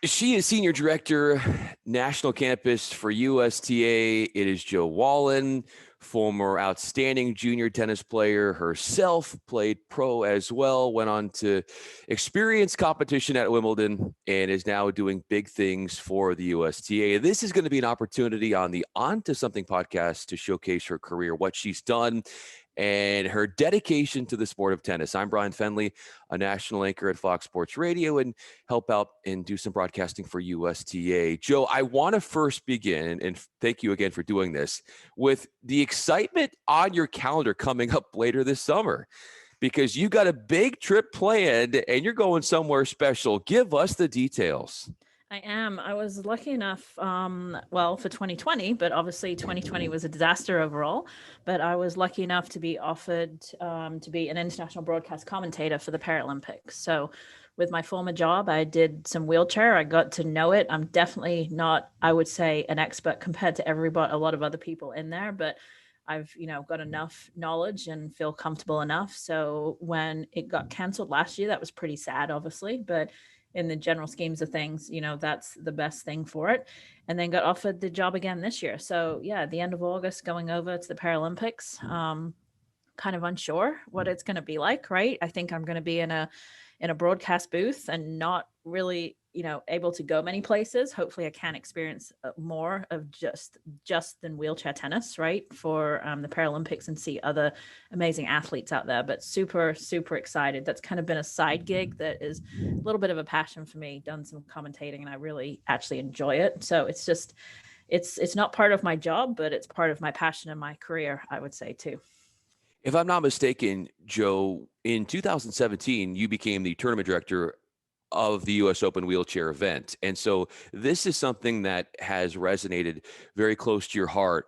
She is Senior Director, National Campus for USTA. It is Jo Wallen, former outstanding junior tennis player herself, played pro as well, went on to experience competition at Wimbledon, and is now doing big things for the USTA. This is going to be an opportunity on the On to Something podcast to showcase her career, what she's done, and her dedication to the sport of tennis. I'm Bryan Fenley, a national anchor at Fox Sports Radio, and help out and do some broadcasting for USTA. Jo, I want to first begin, and thank you again for doing this, with the excitement on your calendar coming up later this summer, because you got a big trip planned and you're going somewhere special. Give us the details. I am. I was lucky enough, for 2020, but obviously 2020 was a disaster overall. But I was lucky enough to be offered to be an international broadcast commentator for the Paralympics. So with my former job, I did some wheelchair. I got to know it. I'm definitely not, I would say, an expert compared to a lot of other people in there, but I've, got enough knowledge and feel comfortable enough. So when it got canceled last year, that was pretty sad, obviously, but in the general schemes of things, that's the best thing for it. And then got offered the job again this year. So yeah, at the end of August, going over to the Paralympics, kind of unsure what it's going to be like, right? I think I'm going to be in a broadcast booth and not really, able to go many places. Hopefully I can experience more of just than wheelchair tennis, right? For the Paralympics, and see other amazing athletes out there, but super, super excited. That's kind of been a side gig that is a little bit of a passion for me. Done some commentating and I really actually enjoy it. So it's just, it's not part of my job, but it's part of my passion and my career, I would say too. If I'm not mistaken, Jo, in 2017, you became the tournament director of the US Open wheelchair event. And so this is something that has resonated very close to your heart.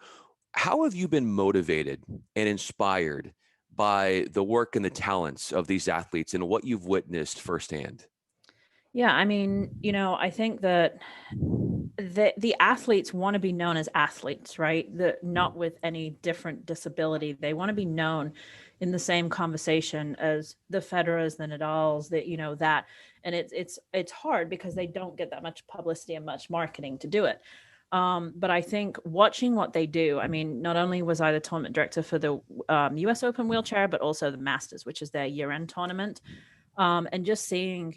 How have you been motivated and inspired by the work and the talents of these athletes and what you've witnessed firsthand? Yeah, I mean, I think that the athletes want to be known as athletes, right? Not with any different disability. They want to be known in the same conversation as the Federers, the Nadals, that, and it's hard because they don't get that much publicity and much marketing to do it. But I think watching what they do, I mean, not only was I the tournament director for the US Open wheelchair, but also the Masters, which is their year-end tournament. And just seeing,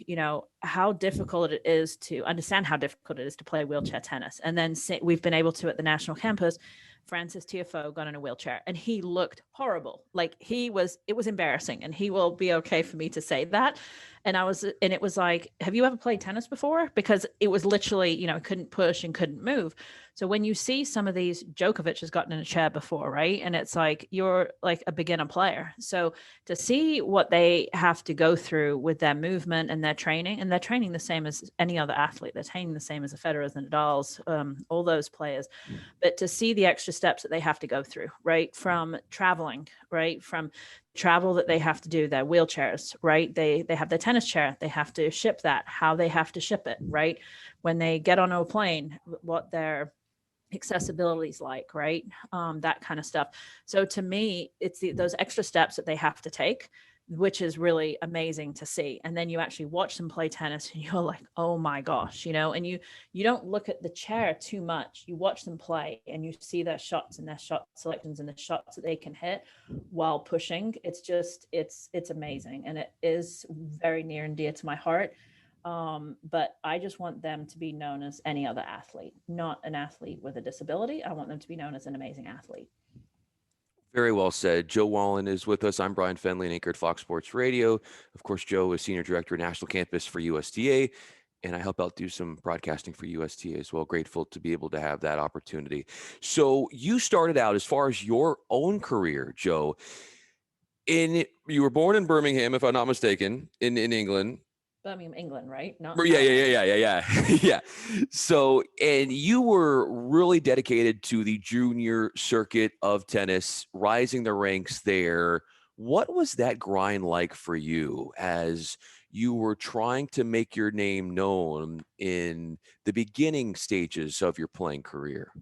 how difficult it is to understand how difficult it is to play wheelchair tennis. And then we've been able to, at the national campus, Francis Tiafoe got in a wheelchair and he looked horrible. Like it was embarrassing, and he will be okay for me to say that. And it was like, have you ever played tennis before? Because it was literally, couldn't push and couldn't move. So when you see some of these, Djokovic has gotten in a chair before, right? And it's like, you're like a beginner player. So to see what they have to go through with their movement and their training, and they're training the same as any other athlete. They're training the same as the Federers and Nadals, all those players. But to see the extra steps that they have to go through, right? From traveling, right? From travel that they have to do, their wheelchairs, right? They have their tennis chair. They have to ship that, how they have to ship it, right? When they get on a plane, what their accessibility is like, right? That kind of stuff. So to me, it's those extra steps that they have to take, which is really amazing to see. And then you actually watch them play tennis and you're like, oh my gosh, and you don't look at the chair too much. You watch them play and you see their shots and their shot selections and the shots that they can hit while pushing. It's just, it's amazing. And it is very near and dear to my heart. But I just want them to be known as any other athlete, not an athlete with a disability. I want them to be known as an amazing athlete. Very well said. Jo Wallen is with us. I'm Bryan Fenley, an anchor at Fox Sports Radio. Of course, Jo is Senior Director of National Campus for USTA, and I help out do some broadcasting for USTA as well. Grateful to be able to have that opportunity. So you started out, as far as your own career, Jo, you were born in Birmingham, if I'm not mistaken, in England. Birmingham, England, right? Not Yeah. Yeah. So, and you were really dedicated to the junior circuit of tennis, rising the ranks there. What was that grind like for you as you were trying to make your name known in the beginning stages of your playing career?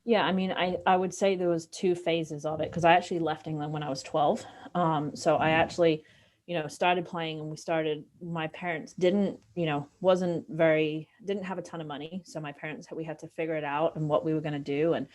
Yeah, I mean, I would say there was two phases of it, because I actually left England when I was 12. So I actually started playing, and my parents didn't have a ton of money. So we had to figure it out and what we were going to do. And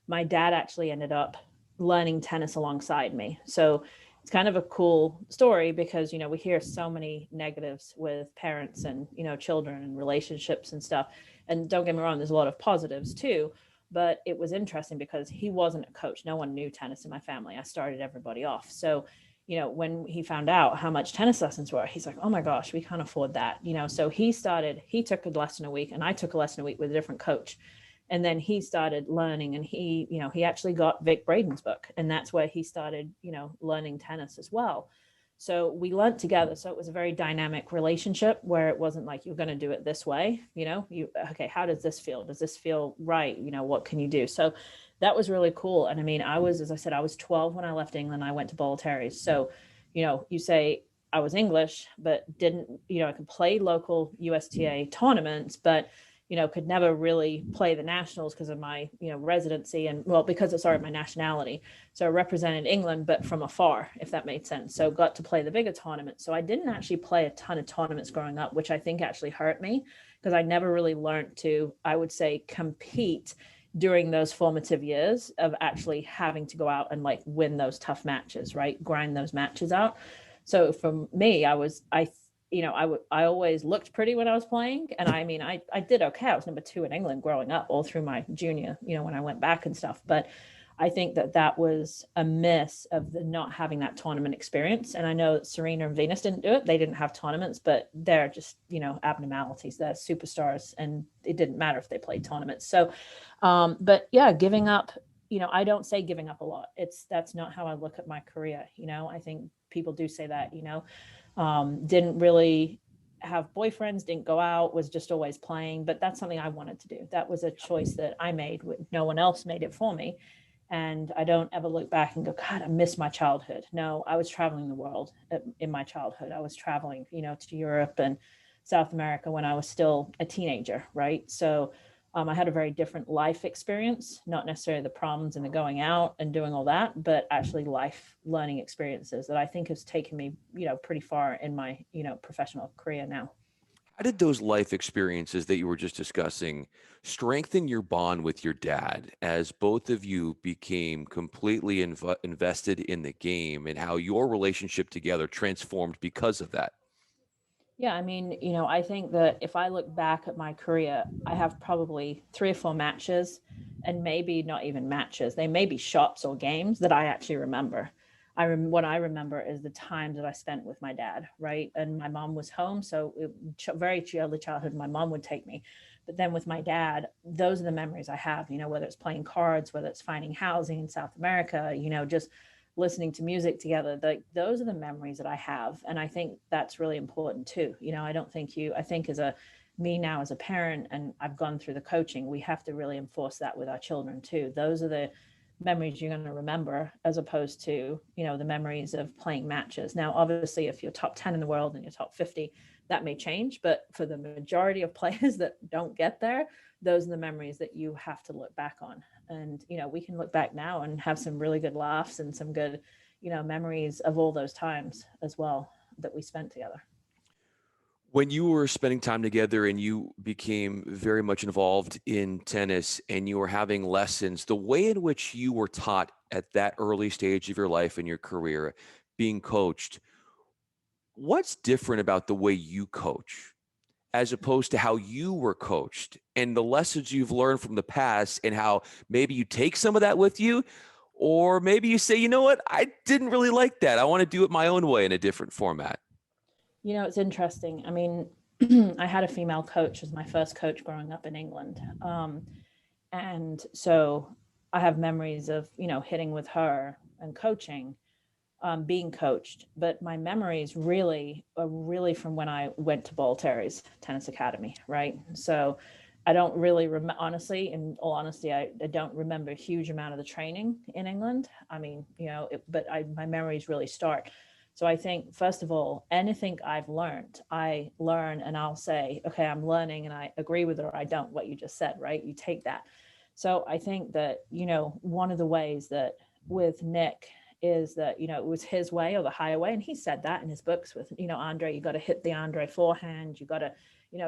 my dad actually ended up learning tennis alongside me. So it's kind of a cool story because, we hear so many negatives with parents and, children and relationships and stuff. And don't get me wrong, there's a lot of positives too. But it was interesting because he wasn't a coach. No one knew tennis in my family. I started everybody off. So, when he found out how much tennis lessons were, he's like, oh my gosh, we can't afford that. So he took a lesson a week, and I took a lesson a week with a different coach. And then he started learning, and he actually got Vic Braden's book, and that's where he started, learning tennis as well. So we learned together. So it was a very dynamic relationship where it wasn't like, you're going to do it this way. Okay, how does this feel? Does this feel right? What can you do? So that was really cool. And I mean, as I said, I was 12 when I left England. I went to Ball Terry's. So, you say I was English, but didn't, I could play local USTA tournaments, but could never really play the nationals because of my, residency and my nationality. So I represented England, but from afar, if that made sense. So got to play the bigger tournaments. So I didn't actually play a ton of tournaments growing up, which I think actually hurt me because I never really learned to, I would say, compete during those formative years of actually having to go out and like win those tough matches, right? Grind those matches out. So for me, I always looked pretty when I was playing. And I mean, I did okay. I was number 2 in England growing up all through my junior, when I went back and stuff. But I think that was a miss of the not having that tournament experience. And I know Serena and Venus didn't do it. They didn't have tournaments, but they're just, abnormalities. They're superstars, and it didn't matter if they played tournaments. So, but yeah, giving up, I don't say giving up a lot. That's not how I look at my career. I think people do say that, didn't really have boyfriends, didn't go out, was just always playing. But that's something I wanted to do. That was a choice that I made. No one else made it for me. And I don't ever look back and go, God, I miss my childhood. No, I was traveling the world in my childhood. I was traveling, to Europe and South America when I was still a teenager, right? So I had a very different life experience, not necessarily the problems and the going out and doing all that, but actually life learning experiences that I think has taken me, pretty far in my, professional career now. How did those life experiences that you were just discussing strengthen your bond with your dad as both of you became completely invested in the game, and how your relationship together transformed because of that? Yeah, I mean, I think that if I look back at my career, I have probably 3 or 4 matches, and maybe not even matches. They may be shots or games that I actually remember. What I remember is the times that I spent with my dad, right? And my mom was home, so very early childhood, my mom would take me. But then with my dad, those are the memories I have. Whether it's playing cards, whether it's finding housing in South America, just listening to music together. Those are the memories that I have. And I think that's really important too. I think as me now as a parent, and I've gone through the coaching, we have to really enforce that with our children too. Those are the memories you're going to remember, as opposed to, the memories of playing matches. Now, obviously, if you're top 10 in the world and you're top 50, that may change. But for the majority of players that don't get there, those are the memories that you have to look back on. And, we can look back now and have some really good laughs and some good, memories of all those times as well that we spent together. When you were spending time together and you became very much involved in tennis and you were having lessons, the way in which you were taught at that early stage of your life and your career, being coached, what's different about the way you coach as opposed to how you were coached, and the lessons you've learned from the past, and how maybe you take some of that with you, or maybe you say, you know what, I didn't really like that. I want to do it my own way in a different format. It's interesting. I mean, I had a female coach as my first coach growing up in England. And so I have memories of, hitting with her and coaching, being coached. But my memories really are really from when I went to Ball Terry's Tennis Academy, right? So I don't really honestly, in all honesty, I don't remember a huge amount of the training in England. I mean, my memories really start. So I think, first of all, anything I've learned, I learn and I'll say, okay, I'm learning and I agree with it or I don't, what you just said, right? You take that. So I think that, one of the ways that with Nick is that, it was his way or the highway. And he said that in his books with, Andre, you got to hit the Andre forehand. You got to,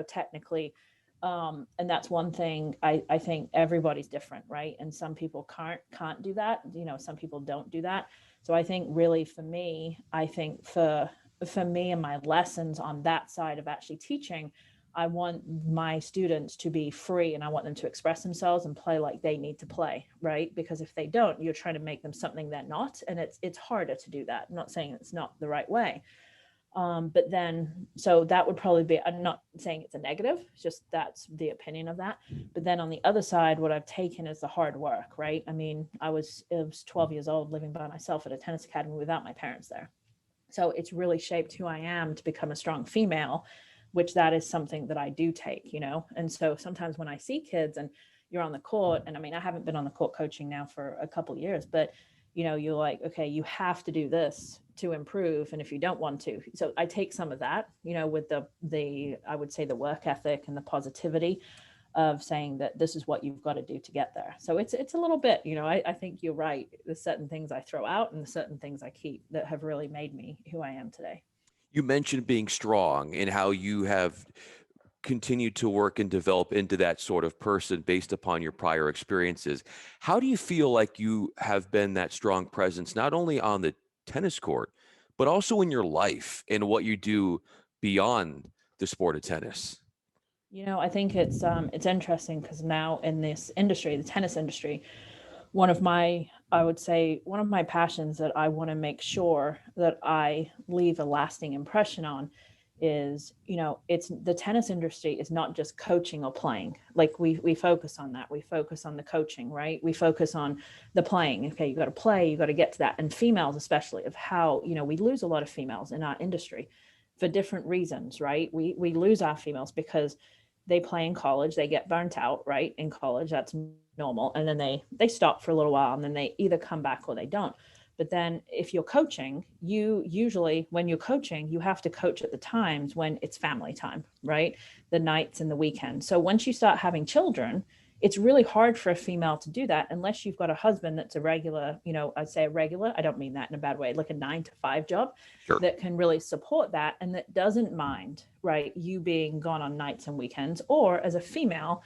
technically, and that's one thing I think everybody's different, right? And some people can't do that. Some people don't do that. So I think really for me, I think for me and my lessons on that side of actually teaching, I want my students to be free and I want them to express themselves and play like they need to play, right? Because if they don't, you're trying to make them something they're not. And it's harder to do that. I'm not saying it's not the right way. But then, so that would probably be, I'm not saying it's a negative, it's just that's the opinion of that. But then on the other side, what I've taken is the hard work, right? I mean, I was 12 years old living by myself at a tennis academy without my parents there. So it's really shaped who I am to become a strong female, which that is something that I do take, And so sometimes when I see kids and you're on the court, and I mean, I haven't been on the court coaching now for a couple of years, but you're like, okay, you have to do this to improve. And if you don't want to, so I take some of that, with the, I would say the work ethic and the positivity of saying that this is what you've got to do to get there. So it's a little bit, I think you're right. There's certain things I throw out and certain things I keep that have really made me who I am today. You mentioned being strong and how you have continued to work and develop into that sort of person based upon your prior experiences. How do you feel like you have been that strong presence, not only on the tennis court, but also in your life and what you do beyond the sport of tennis? I think it's interesting because now in this industry, the tennis industry, I would say one of my passions that I want to make sure that I leave a lasting impression on is, it's the tennis industry is not just coaching or playing. Like we focus on that. We focus on the coaching, right? We focus on the playing. Okay, you got to play, you got to get to that. And females, especially, of how, we lose a lot of females in our industry for different reasons, right? We lose our females because they play in college, they get burnt out, right? In college, that's normal. And then they stop for a little while and then they either come back or they don't. But then if you're coaching, you usually, when you're coaching, you have to coach at the times when it's family time, right? The nights and the weekends. So once you start having children, it's really hard for a female to do that unless you've got a husband that's a regular, I'd say a regular, I don't mean that in a bad way, like a 9 to 5 job. Sure. That can really support that and that doesn't mind, right, you being gone on nights and weekends. Or as a female,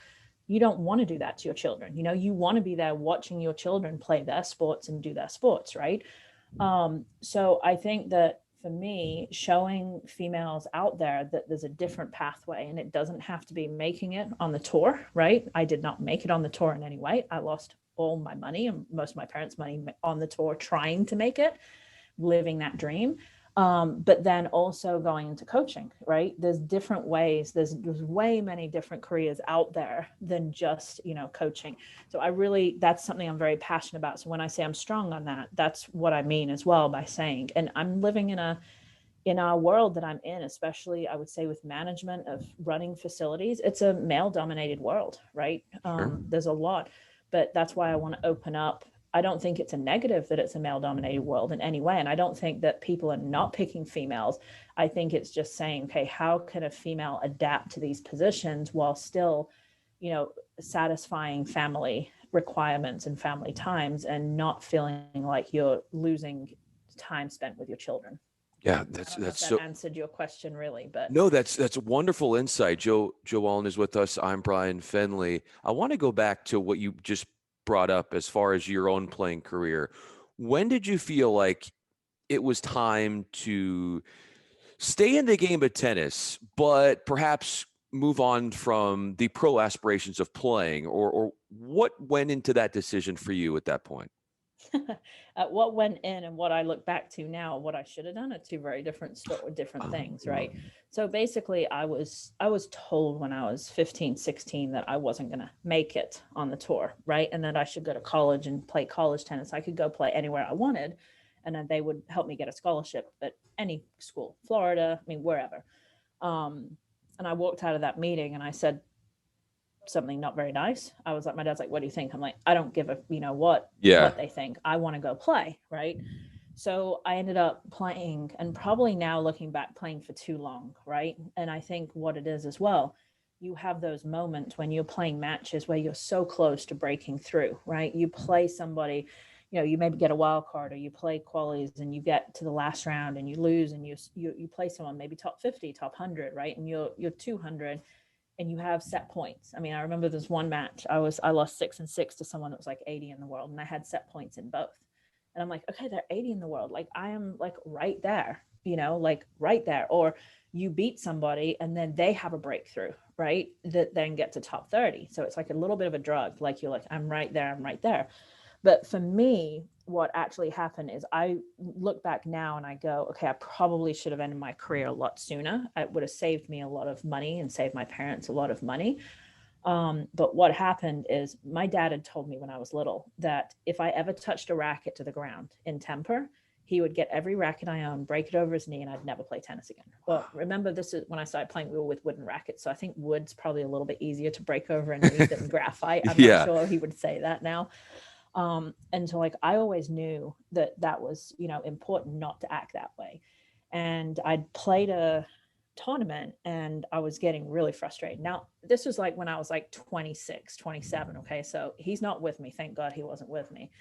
you don't want to do that to your children. You want to be there watching your children play their sports and do their sports, right? So I think that for me, showing females out there that there's a different pathway and it doesn't have to be making it on the tour, right? I did not make it on the tour in any way. I lost all my money and most of my parents' money on the tour trying to make it, living that dream. But then also going into coaching, right? There's different ways. There's way many different careers out there than just, coaching. So that's something I'm very passionate about. So when I say I'm strong on that, that's what I mean as well by saying, and I'm living in our world that I'm in, especially I would say with management of running facilities, it's a male dominated world, right? Sure. There's a lot, but that's why I want to open up. I don't think it's a negative that it's a male dominated world in any way. And I don't think that people are not picking females. I think it's just saying, okay, how can a female adapt to these positions while still, satisfying family requirements and family times and not feeling like you're losing time spent with your children. Yeah, that's so answered your question really, but no, that's a wonderful insight. Jo Wallen is with us. I'm Bryan Fenley. I want to go back to what you just brought up as far as your own playing career. When did you feel like it was time to stay in the game of tennis, but perhaps move on from the pro aspirations of playing, or what went into that decision for you at that point? what went in and what I look back to now, what I should have done are two very different things, right? So basically I was told when I was 15, 16 that I wasn't going to make it on the tour, right? And that I should go to college and play college tennis. I could go play anywhere I wanted and then they would help me get a scholarship at any school, Florida, I mean, wherever. And I walked out of that meeting and I said something not very nice. I was like, my dad's like, what do you think? I'm like, I don't give a, what they think. I want to go play. Right. So I ended up playing, and probably now looking back, playing for too long. Right. And I think what it is as well, you have those moments when you're playing matches where you're so close to breaking through, right? You play somebody, you maybe get a wild card or you play qualies and you get to the last round and you lose and you play someone maybe top 50, top 100, right? And you're 200 and you have set points. I mean, I remember there's one match I lost 6-6 to someone that was like 80 in the world, and I had set points in both. And I'm like, okay, they're 80 in the world. Like I am like right there, like right there. Or you beat somebody and then they have a breakthrough, right? That then get to top 30. So it's like a little bit of a drug. Like you're like, I'm right there, I'm right there. But for me, what actually happened is I look back now and I go, okay, I probably should have ended my career a lot sooner. It would have saved me a lot of money and saved my parents a lot of money. But what happened is my dad had told me when I was little that if I ever touched a racket to the ground in temper, he would get every racket I owned, break it over his knee, and I'd never play tennis again. Well, remember, this is when I started playing, we were with wooden rackets. So I think wood's probably a little bit easier to break over a knee than graphite. I'm not Yeah. sure he would say that now. And so like I always knew that was important not to act that way. And I'd played a tournament and I was getting really frustrated. Now this was like when I was like 26, 27. Okay, so he's not with me, thank God he wasn't with me.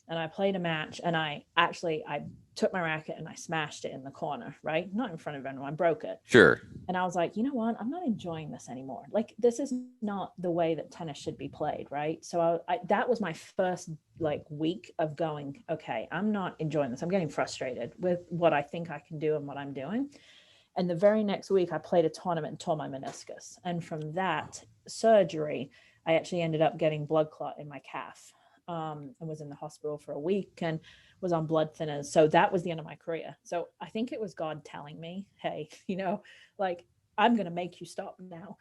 And I played a match and I took my racket and I smashed it in the corner, right? Not in front of everyone, I broke it. Sure. And I was like, you know what? I'm not enjoying this anymore. Like, this is not the way that tennis should be played, right? So that was my first like week of going, okay, I'm not enjoying this. I'm getting frustrated with what I think I can do and what I'm doing. And the very next week, I played a tournament and tore my meniscus. And from that surgery, I actually ended up getting blood clot in my calf, and was in the hospital for a week and was on blood thinners. So that was the end of my career. So I think it was God telling me, hey, like, I'm going to make you stop now.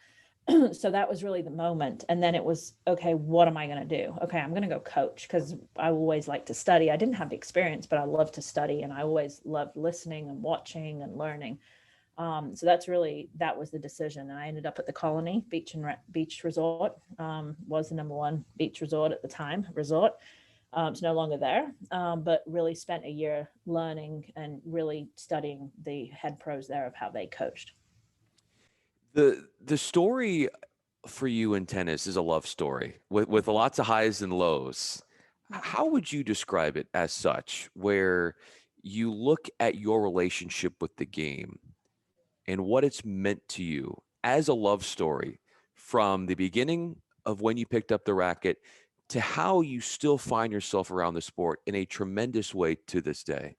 So that was really the moment. And then it was, okay, what am I going to do? Okay, I'm going to go coach, because I always like to study. I didn't have the experience, but I love to study, and I always loved listening and watching and learning. So that was the decision. And I ended up at the Colony Beach Resort, was the number one beach resort at the time, resort. It's no longer there, but really spent a year learning and really studying the head pros there of how they coached. The story for you in tennis is a love story with lots of highs and lows. How would you describe it as such, where you look at your relationship with the game and what it's meant to you as a love story from the beginning of when you picked up the racket to how you still find yourself around the sport in a tremendous way to this day?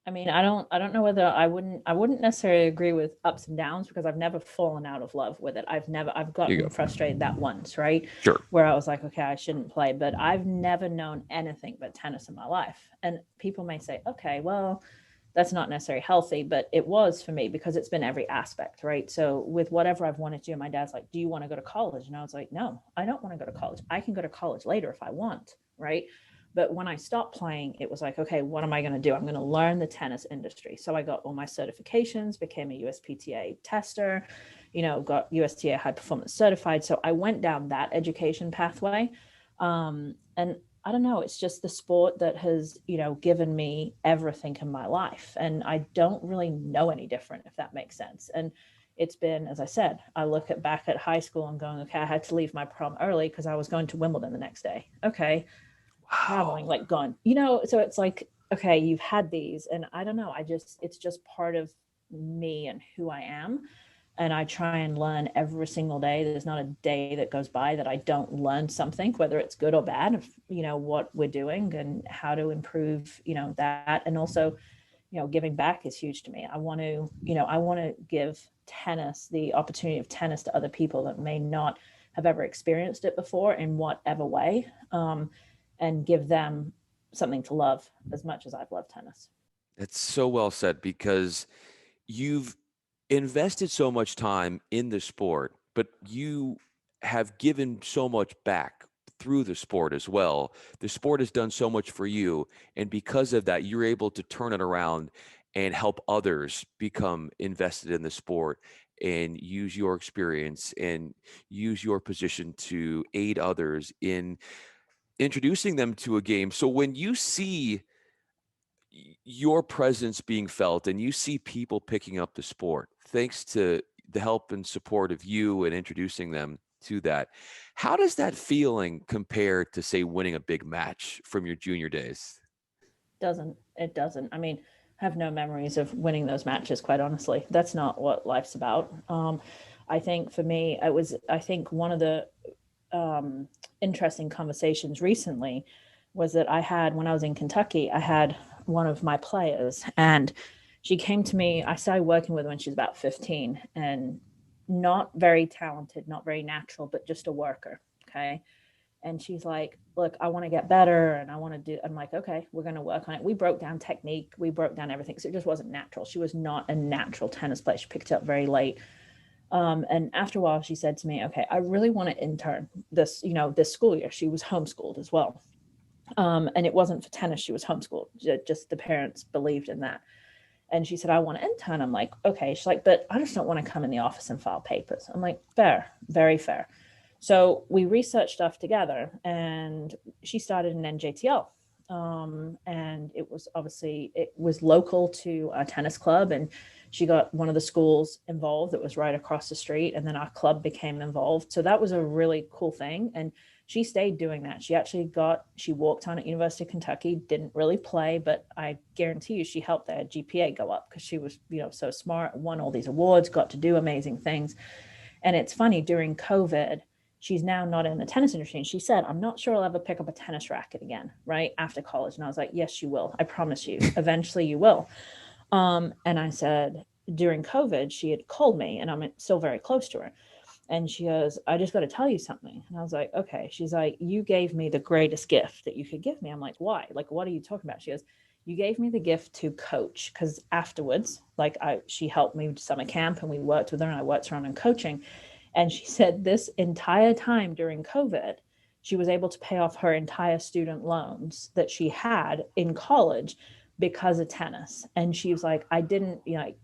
I mean, I don't know whether I wouldn't necessarily agree with ups and downs, because I've never fallen out of love with it. I've You gotten go. frustrated that once, right? Sure. Where I was like, okay, I shouldn't play, but I've never known anything but tennis in my life. And people may say, okay, well, that's not necessarily healthy, but it was for me because it's been every aspect, right? So with whatever I've wanted to do, my dad's like, do you want to go to college? And I was like, no, I don't want to go to college. I can go to college later if I want, right? But when I stopped playing, it was like, okay, what am I going to do? I'm going to learn the tennis industry. So I got all my certifications, became a USPTA tester, got USTA high performance certified. So I went down that education pathway. And I don't know, it's just the sport that has, given me everything in my life. And I don't really know any different, if that makes sense. And it's been, as I said, I look back at high school and going, okay, I had to leave my prom early because I was going to Wimbledon the next day. Okay, traveling, like gone, so it's like, okay, you've had these, and I don't know, it's just part of me and who I am. And I try and learn every single day. There's not a day that goes by that I don't learn something, whether it's good or bad, of, what we're doing and how to improve, that. And also, giving back is huge to me. I want to give tennis, the opportunity of tennis, to other people that may not have ever experienced it before in whatever way. And give them something to love as much as I've loved tennis. That's so well said, because you've invested so much time in the sport, but you have given so much back through the sport as well. The sport has done so much for you. And because of that, you're able to turn it around and help others become invested in the sport and use your experience and use your position to aid others in introducing them to a game. So when you see your presence being felt and you see people picking up the sport thanks to the help and support of you and introducing them to that. How does that feeling compare to, say, winning a big match from your junior days? It doesn't. I mean, I have no memories of winning those matches, quite honestly. That's not what life's about. I think for me, I think one of the interesting conversations recently was that I had, when I was in Kentucky, I had one of my players, and she came to me. I started working with her when she was about 15, and not very talented, not very natural, but just a worker. Okay. And she's like, look, I want to get better and I want to do. I'm like, okay, we're going to work on it. We broke down technique, we broke down everything. So it just wasn't natural. She was not a natural tennis player. She picked it up very late. And after a while, she said to me, okay, I really want to intern this school year. She was homeschooled as well. And it wasn't for tennis. She was homeschooled. Just the parents believed in that. And she said, I want to intern. I'm like, okay. She's like, but I just don't want to come in the office and file papers. I'm like, fair, very fair. So we researched stuff together, and she started an NJTL. And it was local to a tennis club, and she got one of the schools involved that was right across the street, and then our club became involved. So that was a really cool thing. And she stayed doing that. She walked on at University of Kentucky, didn't really play, but I guarantee you she helped their GPA go up because she was, so smart, won all these awards, got to do amazing things. And it's funny, during COVID, she's now not in the tennis industry. And she said, I'm not sure I'll ever pick up a tennis racket again, right after college. And I was like, yes, you will. I promise you. Eventually you will. And I said, during COVID, she had called me, and I'm still very close to her. And she goes, I just got to tell you something. And I was like, okay. She's like, you gave me the greatest gift that you could give me. I'm like, why? Like, what are you talking about? She goes, you gave me the gift to coach. Because afterwards, she helped me with summer camp, and we worked with her, and I worked around on coaching. And she said this entire time during COVID, she was able to pay off her entire student loans that she had in college because of tennis. And she was like, I didn't,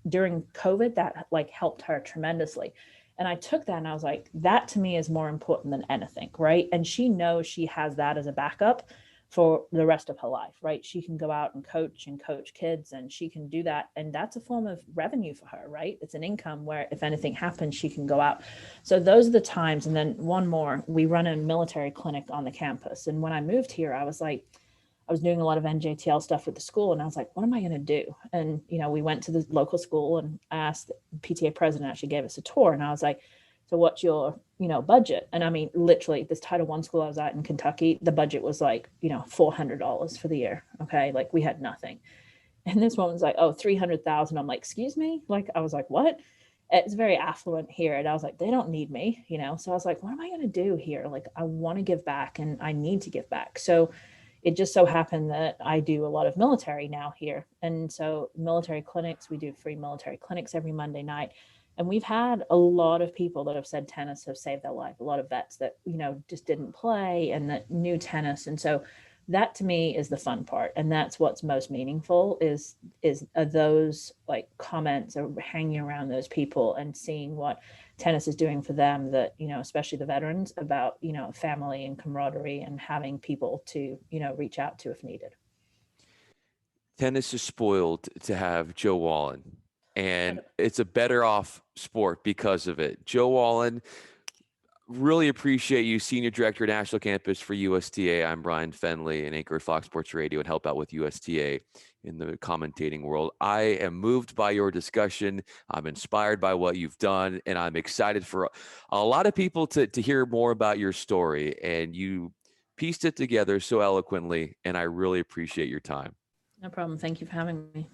during COVID, that helped her tremendously. And I took that and I was like, that to me is more important than anything, right? And she knows she has that as a backup for the rest of her life, right? She can go out and coach kids, and she can do that. And that's a form of revenue for her, right? It's an income where if anything happens, she can go out. So those are the times. And then one more, we run a military clinic on the campus. And when I moved here, I was doing a lot of NJTL stuff with the school, and I was like, what am I going to do? And, we went to the local school, and I asked the PTA president, actually gave us a tour. And I was like, so what's your, budget? And I mean, literally this Title I school I was at in Kentucky, the budget was like, $400 for the year. Okay. Like, we had nothing. And this woman's like, oh, 300,000. I'm like, excuse me? I was like, what? It's very affluent here. And I was like, they don't need me, So I was like, what am I going to do here? I want to give back, and I need to give back. So it just so happened that I do a lot of military now here. And so military clinics, we do free military clinics every Monday night. And we've had a lot of people that have said tennis have saved their life, a lot of vets that, just didn't play and that knew tennis. And so that to me is the fun part. And that's what's most meaningful is those comments or hanging around those people and seeing what tennis is doing for them, that, especially the veterans, about, family and camaraderie and having people to, reach out to if needed. Tennis is spoiled to have Jo Wallen, and it's a better off sport because of it. Jo Wallen, really appreciate you, Senior Director, National Campus for USTA. I'm Bryan Fenley, an anchor at Fox Sports Radio, and help out with USTA in the commentating world. I am moved by your discussion. I'm inspired by what you've done, and I'm excited for a lot of people to hear more about your story. And you pieced it together so eloquently, and I really appreciate your time. No problem. Thank you for having me.